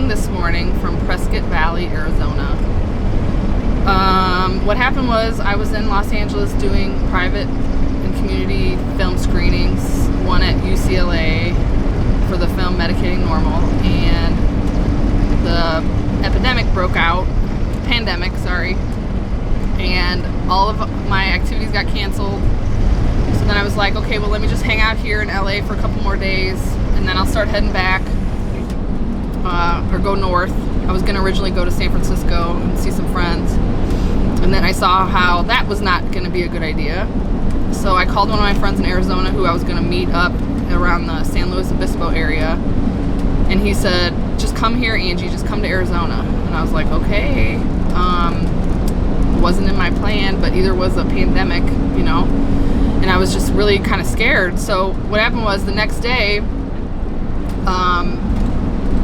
leaving this morning from Prescott Valley, Arizona. What happened was I was in Los Angeles doing private and community film screenings, one at UCLA for the film Medicating Normal, and the pandemic, and all of my activities got canceled. So then I was like, okay, well, let me just hang out here in LA for a couple more days, and then I'll start heading back, or go north. I was gonna originally go to San Francisco and see some friends, and then I saw how that was not gonna be a good idea. So I called one of my friends in Arizona who I was gonna meet up around the San Luis Obispo area, and he said, just come here, Angie, just come to Arizona. And I was like, okay. Wasn't in my plan, but either was a pandemic, and I was just really kind of scared. So what happened was the next day,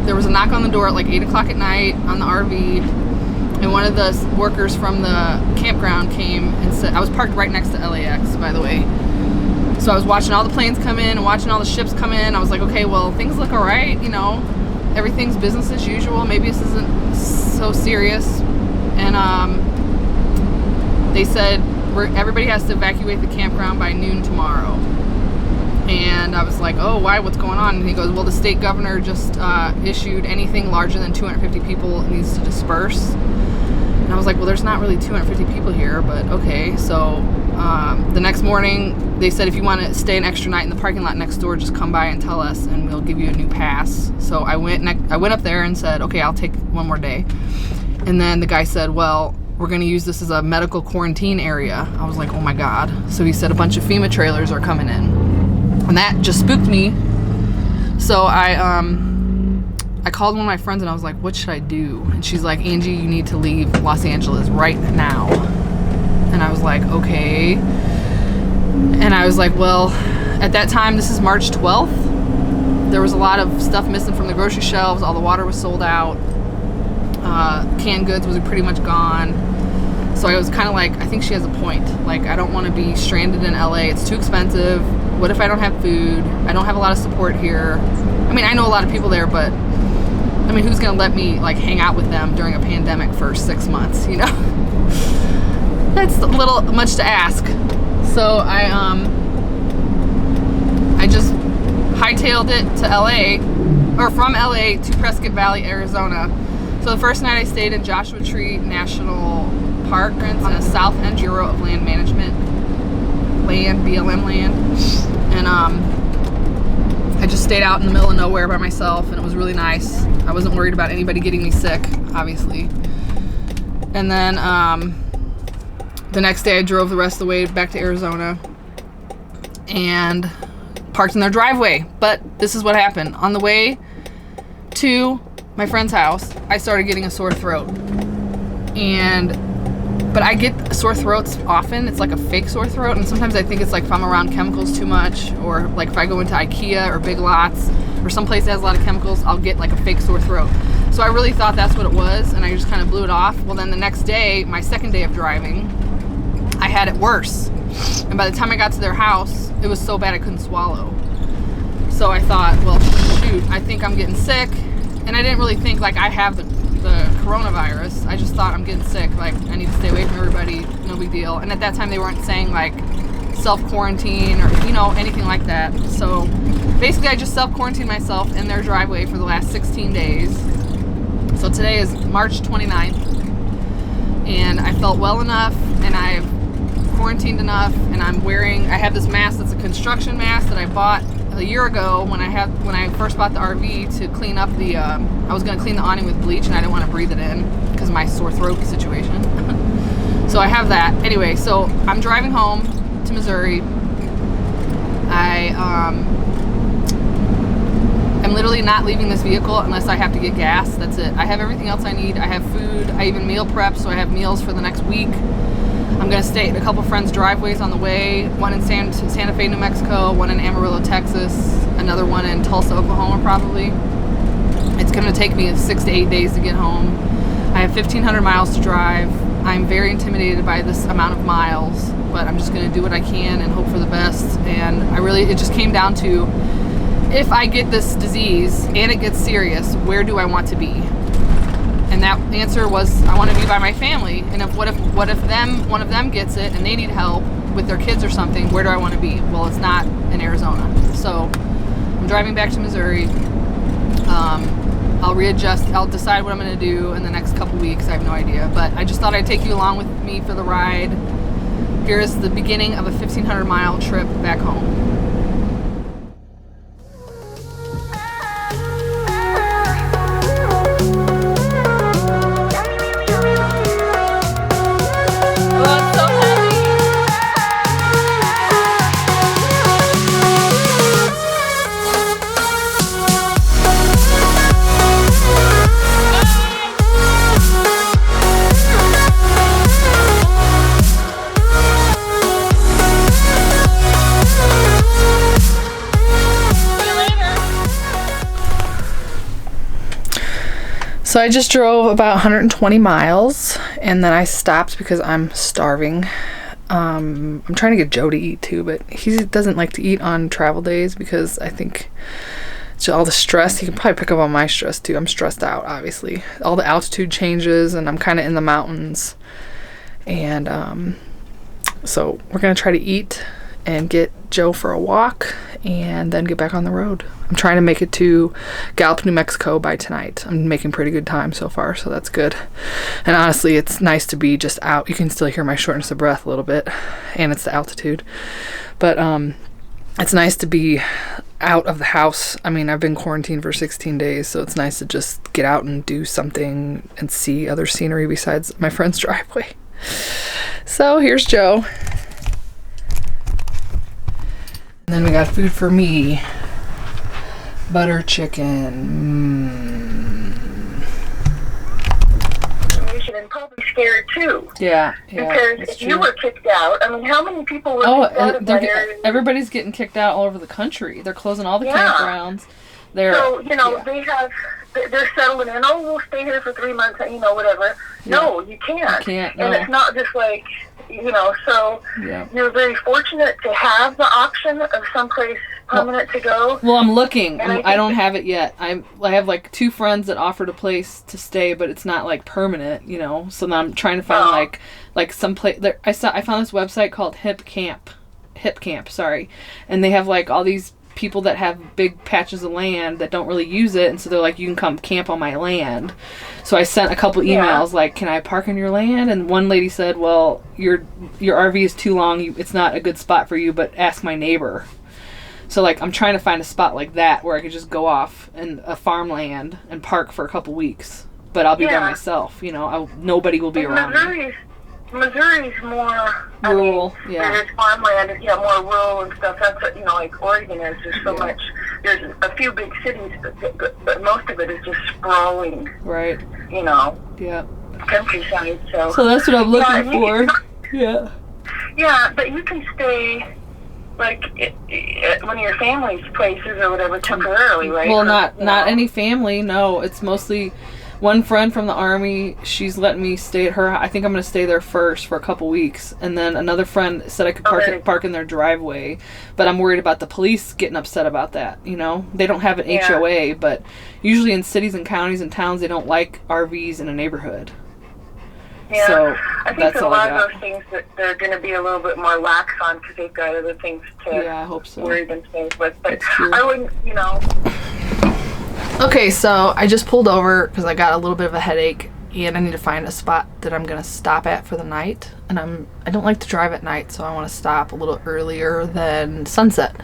there was a knock on the door at like 8 o'clock at night on the RV, and one of the workers from the campground came and said, I was parked right next to LAX, by the way. So I was watching all the planes come in and watching all the ships come in. I was like, okay, well, things look all right, everything's business as usual. Maybe this isn't so serious. And they said everybody has to evacuate the campground by noon tomorrow. And I was like, oh, why? What's going on? And he goes, well, the state governor just issued anything larger than 250 people needs to disperse. And I was like, well, there's not really 250 people here, but okay. So the next morning, they said, if you want to stay an extra night in the parking lot next door, just come by and tell us, and we'll give you a new pass. So I went up there and said, okay, I'll take one more day. And then the guy said, well, we're going to use this as a medical quarantine area. I was like, oh my God. So he said a bunch of FEMA trailers are coming in. And that just spooked me. So I called one of my friends and I was like, what should I do? And she's like, Angie, you need to leave Los Angeles right now. And I was like, okay. And I was like, well, at that time, this is March 12th. There was a lot of stuff missing from the grocery shelves. All the water was sold out. Canned goods was pretty much gone. So I was kind of like, I think she has a point. Like, I don't want to be stranded in LA. It's too expensive. What if I don't have food? I don't have a lot of support here. I mean, I know a lot of people there, but I mean, who's going to let me like hang out with them during a pandemic for 6 months, That's a little much to ask. So I just hightailed it to LA, or from LA to Prescott Valley, Arizona. So the first night I stayed in Joshua Tree National Park on the south end Bureau of Land Management, BLM land. And I just stayed out in the middle of nowhere by myself, and it was really nice. I wasn't worried about anybody getting me sick, obviously. And then the next day I drove the rest of the way back to Arizona and parked in their driveway. But this is what happened. On the way to my friend's house, I started getting a sore throat. But I get sore throats often. It's like a fake sore throat. And sometimes I think it's like if I'm around chemicals too much, or like if I go into IKEA or Big Lots or someplace that has a lot of chemicals, I'll get like a fake sore throat. So I really thought that's what it was, and I just kind of blew it off. Well, then the next day, my second day of driving, I had it worse. And by the time I got to their house, it was so bad I couldn't swallow. So I thought, well, shoot, I think I'm getting sick. And I didn't really think like I have the coronavirus. I just thought I'm getting sick. Like, I need to stay away from everybody. No big deal. And at that time, they weren't saying like self-quarantine or, anything like that. So basically, I just self-quarantined myself in their driveway for the last 16 days. So today is March 29th. And I felt well enough, and I've quarantined enough, and I have this mask that's a construction mask that I bought a year ago when I first bought the RV to clean up I was going to clean the awning with bleach, and I didn't want to breathe it in because of my sore throat situation. So I have that. Anyway, so I'm driving home to Missouri. I'm literally not leaving this vehicle unless I have to get gas. That's it. I have everything else I need. I have food. I even meal prep, so I have meals for the next week. I'm going to stay at a couple friends' driveways on the way. One in Santa Fe, New Mexico. One in Amarillo, Texas. Another one in Tulsa, Oklahoma, probably. It's going to take me 6 to 8 days to get home. I have 1,500 miles to drive. I'm very intimidated by this amount of miles, but I'm just going to do what I can and hope for the best. And it just came down to if I get this disease and it gets serious, where do I want to be? And that answer was, I want to be by my family. And what if one of them gets it and they need help with their kids or something? Where do I want to be? Well, it's not in Arizona. So I'm driving back to Missouri. I'll readjust. I'll decide what I'm going to do in the next couple weeks. I have no idea. But I just thought I'd take you along with me for the ride. Here's the beginning of a 1,500-mile trip back home. So I just drove about 120 miles and then I stopped because I'm starving. I'm trying to get Joe to eat too, but he doesn't like to eat on travel days because I think it's all the stress. He can probably pick up on my stress too. I'm stressed out, obviously. All the altitude changes and I'm kind of in the mountains. And so we're going to try to eat and get Joe for a walk and then get back on the road. I'm trying to make it to Gallup, New Mexico by tonight. I'm making pretty good time so far, so that's good. And honestly, it's nice to be just out. You can still hear my shortness of breath a little bit, and it's the altitude. But it's nice to be out of the house. I mean, I've been quarantined for 16 days, so it's nice to just get out and do something and see other scenery besides my friend's driveway. So here's Joe. And then we got food for me. Butter chicken. You should have probably scared too. Yeah. Because if you were kicked out, I mean, how many people were kicked out of that area? Everybody's getting kicked out all over the country. They're closing all the campgrounds. So, they're settling in, oh, we'll stay here for 3 months, whatever. Yeah. No, you can't. You can't, no. And it's not just like, so you're very fortunate to have the option of someplace permanent to go. Well, I'm looking. I don't have it yet. I have like 2 friends that offered a place to stay, but it's not like permanent, So now I'm trying to find like some place. I found this website called Hip Camp, and they have like all these people that have big patches of land that don't really use it, and so they're like, you can come camp on my land. So I sent a couple emails like, can I park on your land? And one lady said, well, your RV is too long, it's not a good spot for you, but ask my neighbor. So like, I'm trying to find a spot like that where I could just go off in a farmland and park for a couple weeks, but I'll be by myself, nobody will be around me. Missouri's more rural, There's farmland, more rural and stuff. That's what, like Oregon is. There's so much. There's a few big cities, but most of it is just sprawling. Right. Countryside. So that's what I'm looking for. Yeah, but you can stay like at one of your family's places or whatever temporarily, right? Well, not any family. No, it's mostly one friend from the Army. She's letting me stay at her. I think I'm going to stay there first for a couple weeks. And then another friend said I could park in their driveway. But I'm worried about the police getting upset about that, They don't have an HOA, but usually in cities and counties and towns, they don't like RVs in a neighborhood. Yeah, so I think a lot of those things that they're going to be a little bit more lax on because they've got other things to I hope so. worry themselves with. But I wouldn't, Okay, so I just pulled over because I got a little bit of a headache and I need to find a spot that I'm going to stop at for the night. And I don't like to drive at night, so I want to stop a little earlier than sunset.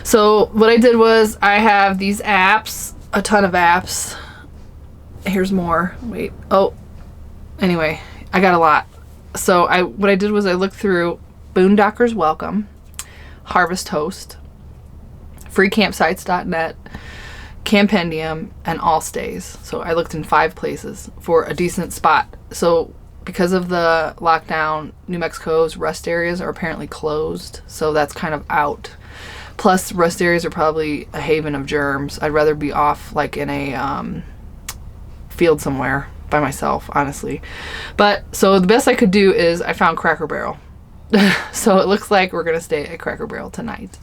So what I did was I have these apps, a ton of apps. Here's more. Wait. Oh, anyway, I got a lot. So what I did was I looked through Boondockers Welcome, Harvest Host, freecampsites.net, Campendium, and All Stays. So I looked in 5 places for a decent spot. So because of the lockdown, New Mexico's rest areas are apparently closed. So that's kind of out. Plus, rest areas are probably a haven of germs. I'd rather be off like in a field somewhere by myself, honestly. But so the best I could do is I found Cracker Barrel. So it looks like we're going to stay at Cracker Barrel tonight.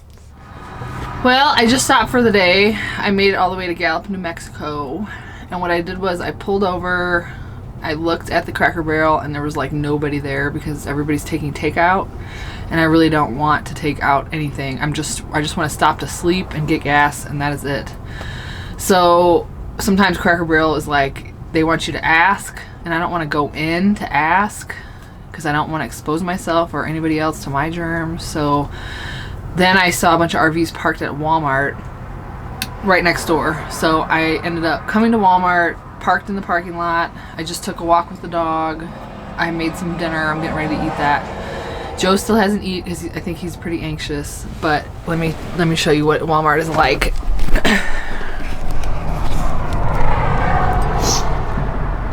Well, I just stopped for the day. I made it all the way to Gallup, New Mexico. And what I did was I pulled over, I looked at the Cracker Barrel, and there was like nobody there because everybody's taking takeout. And I really don't want to take out anything. I just want to stop to sleep and get gas, and that is it. So sometimes Cracker Barrel is like, they want you to ask, and I don't want to go in to ask because I don't want to expose myself or anybody else to my germs. So then I saw a bunch of RVs parked at Walmart right next door. So I ended up coming to Walmart, parked in the parking lot. I just took a walk with the dog. I made some dinner. I'm getting ready to eat that. Joe still hasn't eaten because I think he's pretty anxious. But let me show you what Walmart is like.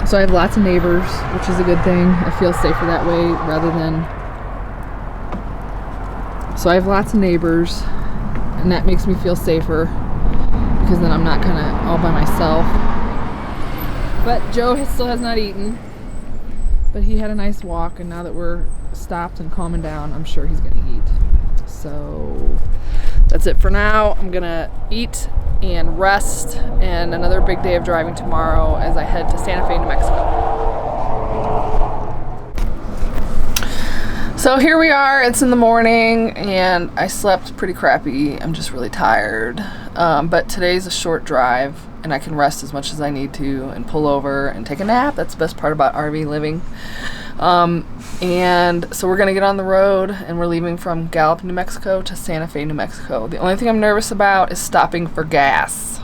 So I have lots of neighbors, which is a good thing. I feel safer that way rather than... So I have lots of neighbors, and that makes me feel safer because then I'm not kind of all by myself. But Joe still has not eaten, but he had a nice walk, and now that we're stopped and calming down, I'm sure he's gonna eat. So that's it for now. I'm gonna eat and rest, and another big day of driving tomorrow as I head to Santa Fe, New Mexico. So here we are, it's in the morning, and I slept pretty crappy. I'm just really tired. But today's a short drive, and I can rest as much as I need to and pull over and take a nap. That's the best part about RV living. And so we're gonna get on the road, and we're leaving from Gallup, New Mexico to Santa Fe, New Mexico. The only thing I'm nervous about is stopping for gas.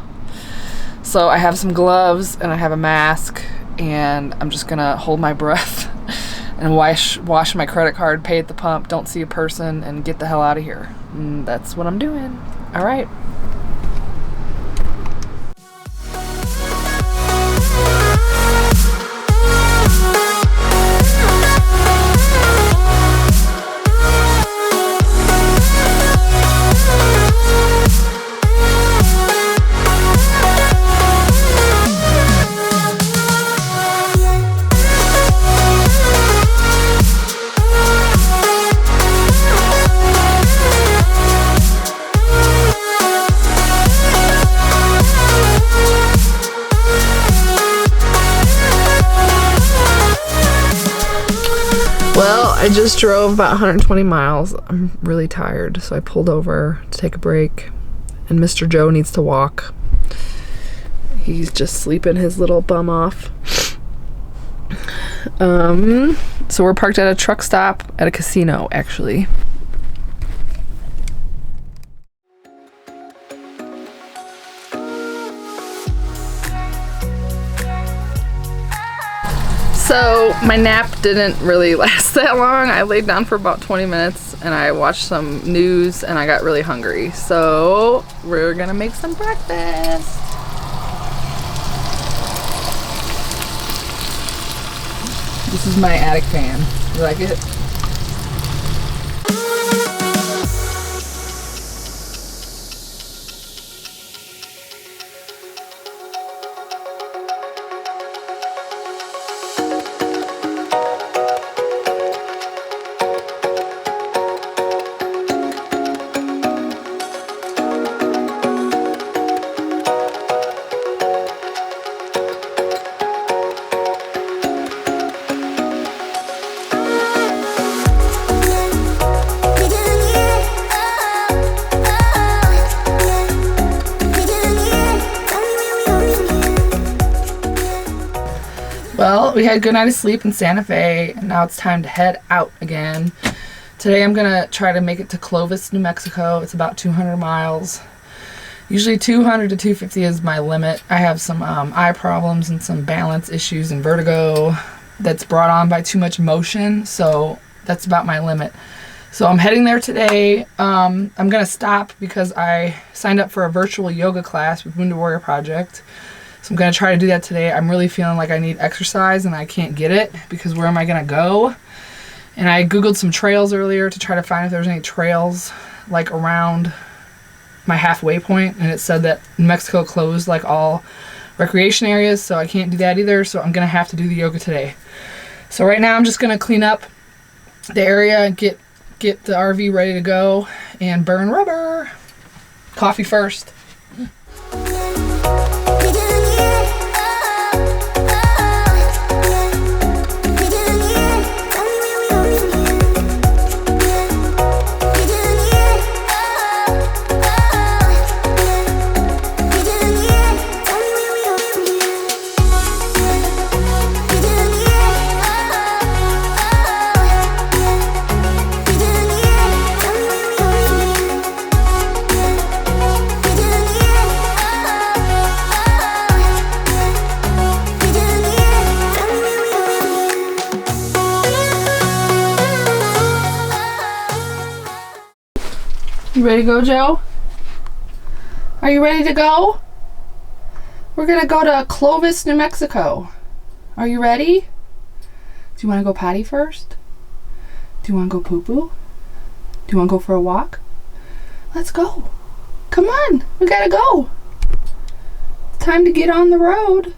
So I have some gloves and I have a mask, and I'm just gonna hold my breath and wash my credit card, pay at the pump, don't see a person, and get the hell out of here. And that's what I'm doing. All right. Well, I just drove about 120 miles. I'm really tired, so I pulled over to take a break. And Mr. Joe needs to walk. He's just sleeping his little bum off. So we're parked at a truck stop at a casino, actually. So my nap didn't really last that long. I laid down for about 20 minutes and I watched some news and I got really hungry. So we're gonna make some breakfast. This is my attic fan. You like it? Well, we had a good night of sleep in Santa Fe, and now it's time to head out again. Today I'm gonna try to make it to Clovis, New Mexico. It's about 200 miles. Usually 200 to 250 is my limit. I have some eye problems and some balance issues and vertigo that's brought on by too much motion, so that's about my limit. So I'm heading there today. I'm gonna stop because I signed up for a virtual yoga class with Wounded Warrior Project. So I'm going to try to do that today. I'm really feeling like I need exercise and I can't get it because where am I going to go? And I Googled some trails earlier to try to find if there's any trails like around my halfway point, and it said that New Mexico closed like all recreation areas, so I can't do that either. So I'm going to have to do the yoga today. So right now I'm just going to clean up the area and get the RV ready to go and burn rubber. Coffee first. You ready to go, Joe? Are you ready to go? We're gonna go to Clovis, New Mexico. Are you ready? Do you want to go potty first? Do you want to go poo-poo? Do you want to go for a walk? Let's go. Come on, we gotta go. It's time to get on the road.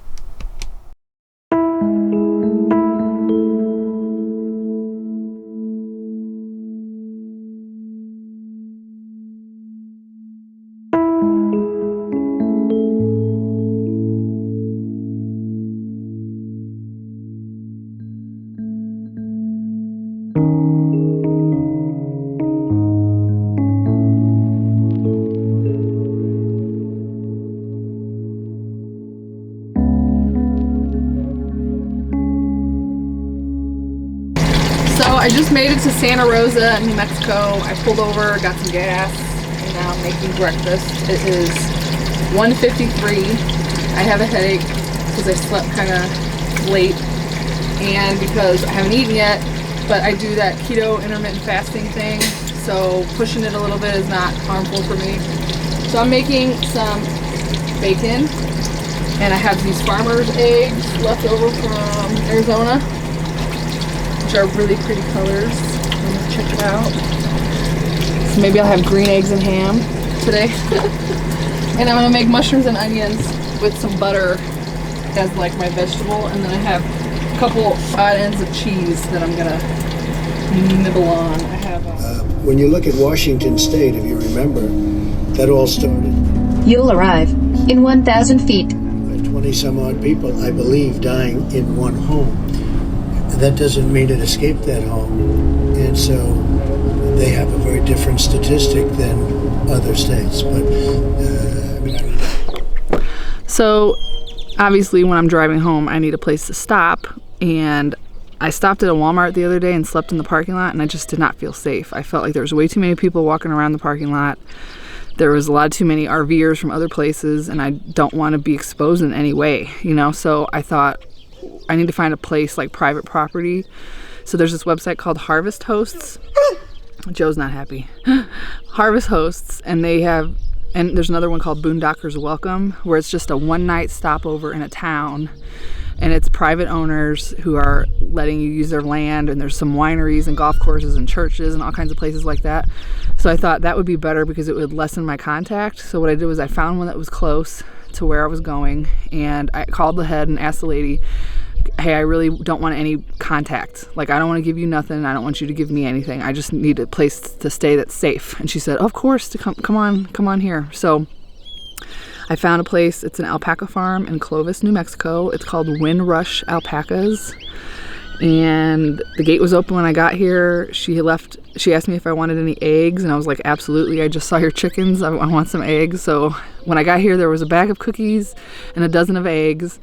So I just made it to Santa Rosa, New Mexico. I pulled over, got some gas, and now I'm making breakfast. It is 1:53. I have a headache because I slept kind of late and because I haven't eaten yet, but I do that keto intermittent fasting thing, so pushing it a little bit is not harmful for me. So I'm making some bacon, and I have these farmer's eggs left over from Arizona, which are really pretty colors. I'm gonna check it out. So maybe I'll have green eggs and ham today. And I'm gonna make mushrooms and onions with some butter as like my vegetable, and then I have a couple odd ends of cheese that I'm gonna nibble on. I have when you look at Washington State, if you remember, that all started. You'll arrive in 1,000 feet. 20 some odd people, I believe, dying in one home. That doesn't mean it escaped that home, and so they have a very different statistic than other states. But So obviously when I'm driving home, I need a place to stop, and I stopped at a Walmart the other day and slept in the parking lot, and I just did not feel safe. I felt like there was way too many people walking around the parking lot. There was a lot too many RVers from other places, and I don't want to be exposed in any way, you know? So I thought I need to find a place like private property. So there's this website called Harvest Hosts. Joe's not happy. Harvest Hosts, and they have, and there's another one called Boondockers Welcome, where it's just a one-night stopover in a town, and it's private owners who are letting you use their land, and there's some wineries and golf courses and churches and all kinds of places like that. So I thought that would be better because it would lessen my contact. So what I did was I found one that was close to where I was going, and I called the head and asked the lady, hey, I really don't want any contact. Like, I don't want to give you nothing. I don't want you to give me anything. I just need a place to stay that's safe. And she said, oh, of course, come on here. So I found a place. It's an alpaca farm in Clovis, New Mexico. It's called Windrush Alpacas. And the gate was open when I got here. She asked me if I wanted any eggs, and I was like, absolutely. I just saw your chickens. I want some eggs. So when I got here, there was a bag of cookies and a dozen of eggs.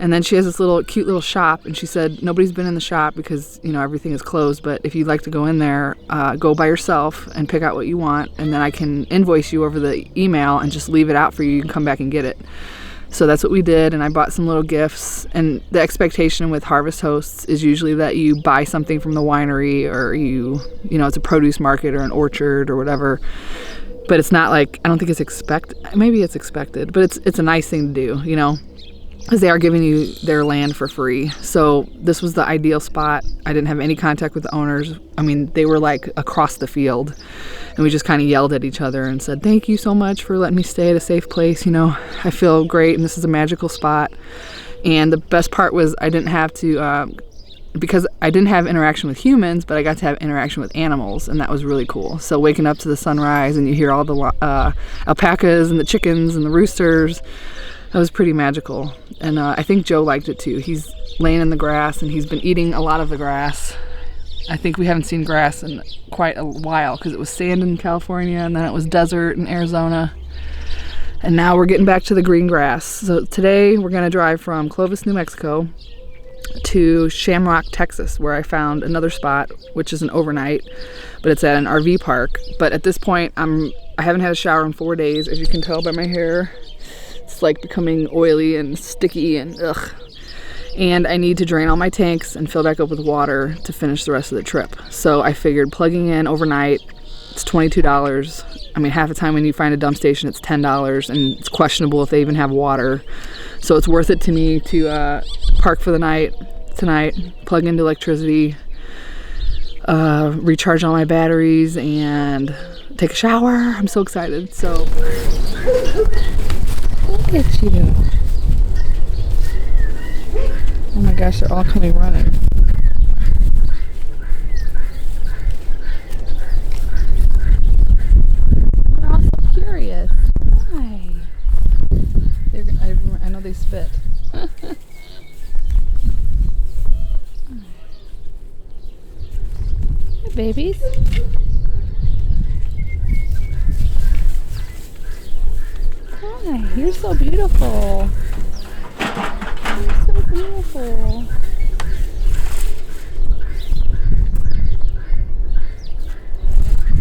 And then she has this cute little shop, and she said nobody's been in the shop because, you know, everything is closed, but if you'd like to go in there, go by yourself and pick out what you want, and then I can invoice you over the email and just leave it out for you. You can come back and get it. So that's what we did, and I bought some little gifts. And the expectation with Harvest Hosts is usually that you buy something from the winery, or you know, it's a produce market or an orchard or whatever. But it's not like, I don't think it's expected. Maybe it's expected, but it's a nice thing to do, you know, because they are giving you their land for free. So this was the ideal spot. I didn't have any contact with the owners. I mean, they were like across the field, and we just kind of yelled at each other and said, thank you so much for letting me stay at a safe place. You know, I feel great, and this is a magical spot. And the best part was I didn't have to because I didn't have interaction with humans, but I got to have interaction with animals, and that was really cool. So waking up to the sunrise and you hear all the alpacas and the chickens and the roosters, that was pretty magical. And I think Joe liked it too. He's laying in the grass and he's been eating a lot of the grass. I think we haven't seen grass in quite a while because it was sand in California and then it was desert in Arizona. And now we're getting back to the green grass. So today we're gonna drive from Clovis, New Mexico to Shamrock, Texas, where I found another spot, which is an overnight, but it's at an RV park. But at this point, I haven't had a shower in 4 days, as you can tell by my hair. It's like becoming oily and sticky and ugh. And I need to drain all my tanks and fill back up with water to finish the rest of the trip. So I figured plugging in overnight, it's $22. I mean, half the time when you find a dump station, it's $10, and it's questionable if they even have water. So it's worth it to me to park for the night tonight, plug into electricity, recharge all my batteries, and take a shower. I'm so excited. So look at you. Oh my gosh, they're all coming running. They're all so curious. Hi. I know they spit. Hi, babies. Hi, you're so beautiful. You're so beautiful.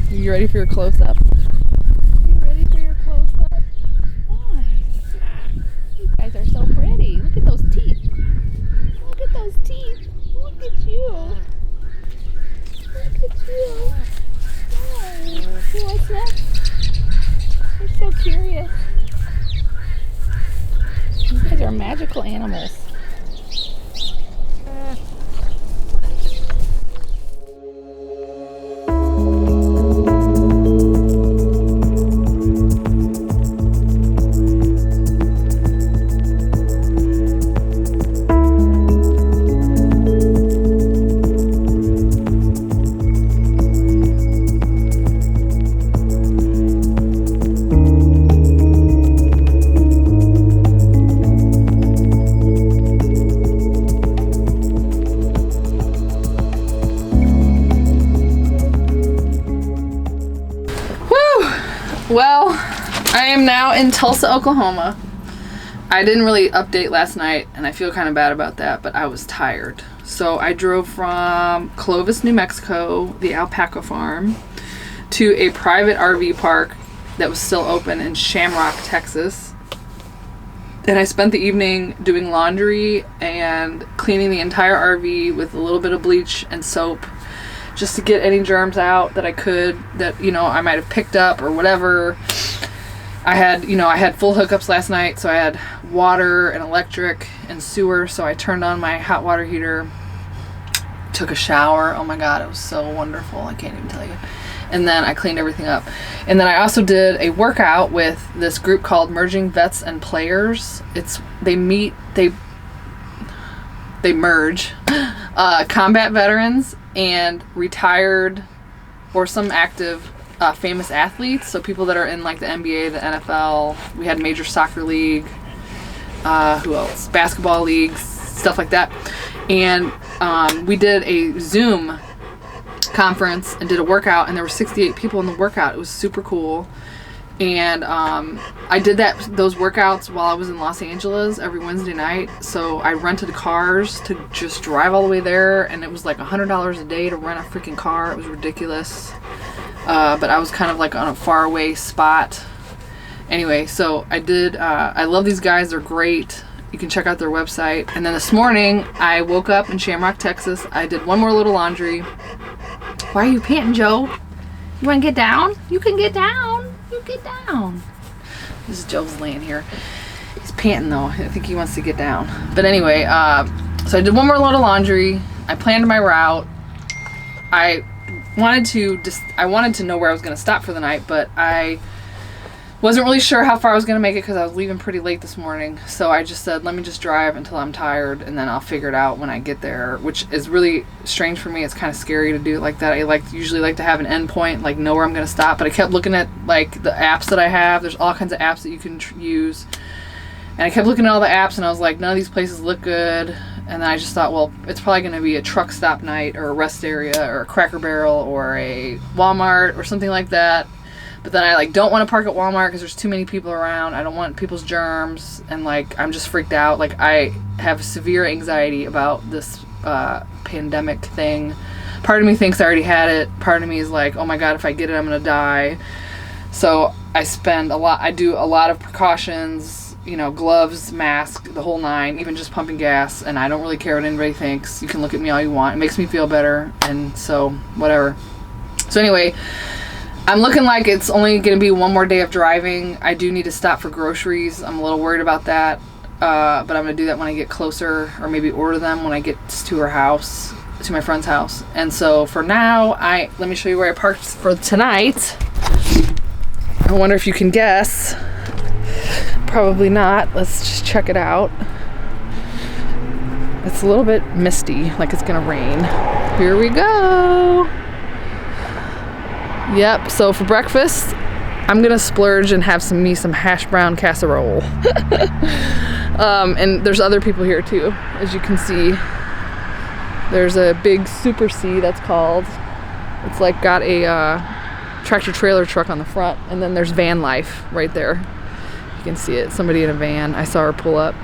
You ready for your close-up? You ready for your close-up? Nice. You guys are so pretty. Look at those teeth. Look at those teeth. Look at you. Look at you. Hi. You want snacks? You're so curious. You guys are magical animals. Well, I am now in Tulsa, Oklahoma. I didn't really update last night, and I feel kind of bad about that, but I was tired. So I drove from Clovis, New Mexico, the alpaca farm, to a private RV park that was still open in Shamrock, Texas. And I spent the evening doing laundry and cleaning the entire RV with a little bit of bleach and soap, just to get any germs out that I could, that, you know, I might have picked up or whatever. I had full hookups last night, so I had water and electric and sewer, so I turned on my hot water heater, took a shower. Oh my God, it was so wonderful. I can't even tell you. And then I cleaned everything up. And then I also did a workout with this group called Merging Vets and Players. They merge combat veterans and retired or some active famous athletes. So people that are in like the NBA, the NFL. We had Major Soccer League. Who else? Basketball leagues, stuff like that. And we did a Zoom conference and did a workout, and there were 68 people in the workout. It was super cool. And I did those workouts while I was in Los Angeles every Wednesday night. So I rented cars to just drive all the way there, and it was like $100 a day to rent a freaking car. It was ridiculous. But I was kind of like on a faraway spot. Anyway, so I did. I love these guys. They're great. You can check out their website. And then this morning, I woke up in Shamrock, Texas. I did one more little laundry. Why are you panting, Joe? You want to get down? You can get down. You get down. This is Joe's laying here. He's panting though. I think he wants to get down. But anyway, so I did one more load of laundry. I planned my route. I wanted to know where I was going to stop for the night, but I wasn't really sure how far I was going to make it because I was leaving pretty late this morning. So I just said, let me just drive until I'm tired and then I'll figure it out when I get there, which is really strange for me. It's kind of scary to do it like that. I usually like to have an end point, like know where I'm going to stop. But I kept looking at like the apps that I have. There's all kinds of apps that you can use. And I kept looking at all the apps and I was like, none of these places look good. And then I just thought, well, it's probably going to be a truck stop night or a rest area or a Cracker Barrel or a Walmart or something like that. But then I don't want to park at Walmart because there's too many people around. I don't want people's germs, and I'm just freaked out. I have severe anxiety about this pandemic thing. Part of me thinks I already had it. Part of me is like, oh my god, if I get it, I'm gonna die. So I do a lot of precautions, gloves, mask, the whole nine, even just pumping gas, and I don't really care what anybody thinks. You can look at me all you want. It makes me feel better, and so whatever. So anyway, I'm looking like it's only going to be one more day of driving. I do need to stop for groceries. I'm a little worried about that, but I'm going to do that when I get closer, or maybe order them when I get to her house, to my friend's house. And so for now, let me show you where I parked for tonight. I wonder if you can guess. Probably not. Let's just check it out. It's a little bit misty, like it's going to rain. Here we go. Yep, so for breakfast, I'm gonna splurge and have some hash brown casserole. And there's other people here too, as you can see. There's a big Super C, that's called. It's got a tractor trailer truck on the front, and then there's van life right there. You can see it, somebody in a van. I saw her pull up.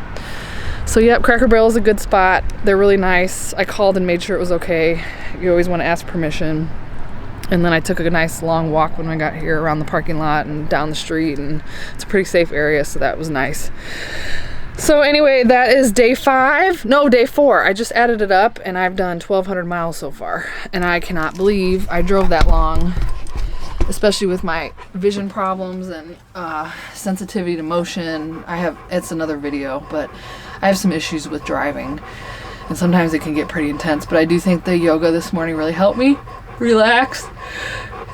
So yep, Cracker Barrel is a good spot. They're really nice. I called and made sure it was okay. You always want to ask permission. And then I took a nice long walk when I got here around the parking lot and down the street, and it's a pretty safe area, so that was nice. So anyway, that is day 4. I just added it up and I've done 1,200 miles so far, and I cannot believe I drove that long, especially with my vision problems and sensitivity to motion. It's another video, but I have some issues with driving, and sometimes it can get pretty intense, but I do think the yoga this morning really helped me relax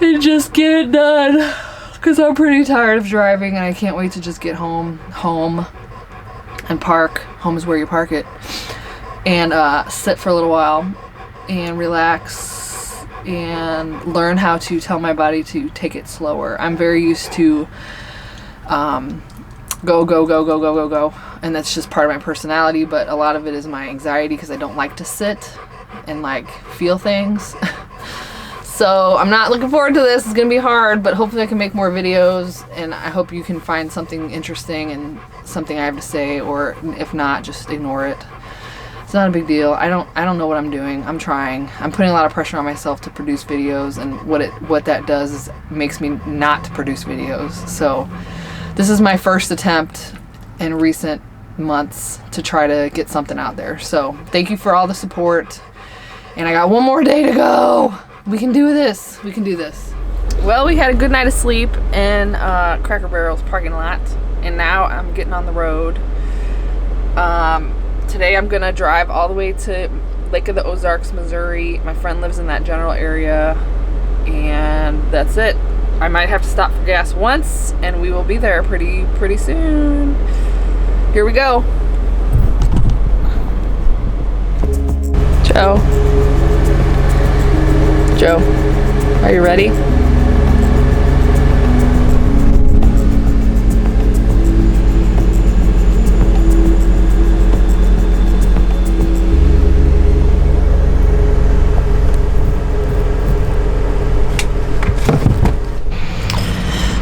and just get it done, because I'm pretty tired of driving and I can't wait to just get home and park. Home is where you park it, and sit for a little while and relax and learn how to tell my body to take it slower. I'm very used to go, and that's just part of my personality, but a lot of it is my anxiety because I don't like to sit and feel things. So I'm not looking forward to this. It's gonna be hard, but hopefully I can make more videos, and I hope you can find something interesting and something I have to say, or if not, just ignore it. It's not a big deal. I don't know what I'm doing. I'm trying. I'm putting a lot of pressure on myself to produce videos, and what that does is makes me not produce videos. So this is my first attempt in recent months to try to get something out there. So thank you for all the support, and I got one more day to go. We can do this. We can do this. Well, we had a good night of sleep in Cracker Barrel's parking lot, and now I'm getting on the road. Today I'm gonna drive all the way to Lake of the Ozarks, Missouri. My friend lives in that general area, and that's it. I might have to stop for gas once, and we will be there pretty soon. Here we go. Joe. Joe, are you ready?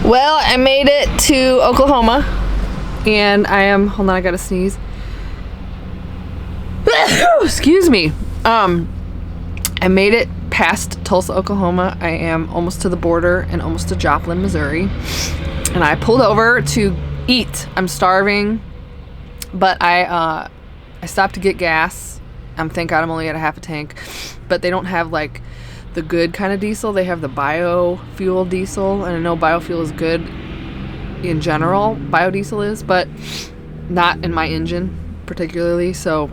Well, I made it to Oklahoma, and hold on, I gotta sneeze. Excuse me. I made it past Tulsa, Oklahoma. I am almost to the border and almost to Joplin, Missouri. And I pulled over to eat. I'm starving, but I stopped to get gas. Thank God I'm only at a half a tank. But they don't have the good kind of diesel. They have the biofuel diesel, and I know biofuel is good in general. Biodiesel is, but not in my engine particularly. So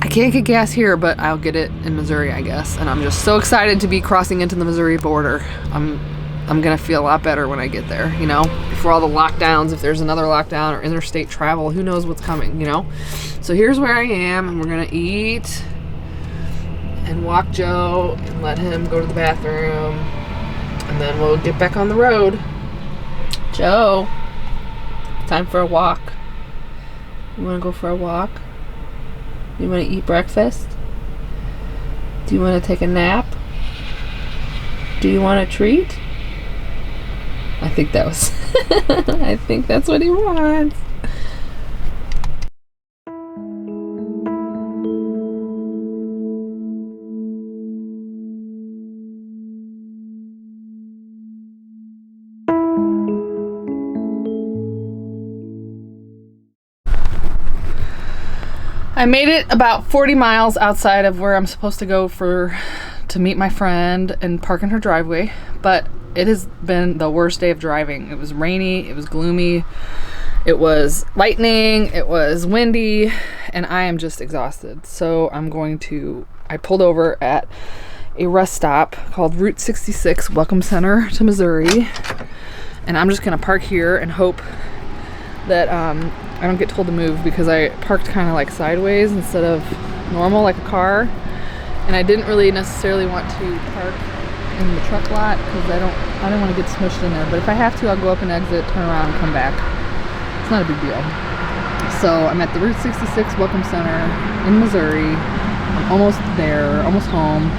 I can't get gas here, but I'll get it in Missouri, I guess. And I'm just so excited to be crossing into the Missouri border. I'm I'm gonna feel a lot better when I get there, you know? For all the lockdowns, if there's another lockdown or interstate travel, who knows what's coming, you know? So here's where I am, and we're gonna eat and walk Joe and let him go to the bathroom, and then we'll get back on the road. Joe, time for a walk. You wanna go for a walk? You wanna eat breakfast? Do you wanna take a nap? Do you want a treat? I think that was I think that's what he wants. I made it about 40 miles outside of where I'm supposed to go to meet my friend and park in her driveway, but it has been the worst day of driving. It was rainy, it was gloomy, it was lightning, it was windy, and I am just exhausted. So I pulled over at a rest stop called Route 66, Welcome Center to Missouri, and I'm just gonna park here and hope that I don't get told to move, because I parked kind of like sideways instead of normal like a car, and I didn't really necessarily want to park in the truck lot because I don't want to get smushed in there. But if I have to, I'll go up and exit, turn around, and come back. It's not a big deal. So I'm at the Route 66 Welcome Center in Missouri. I'm almost there, almost home,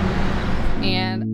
and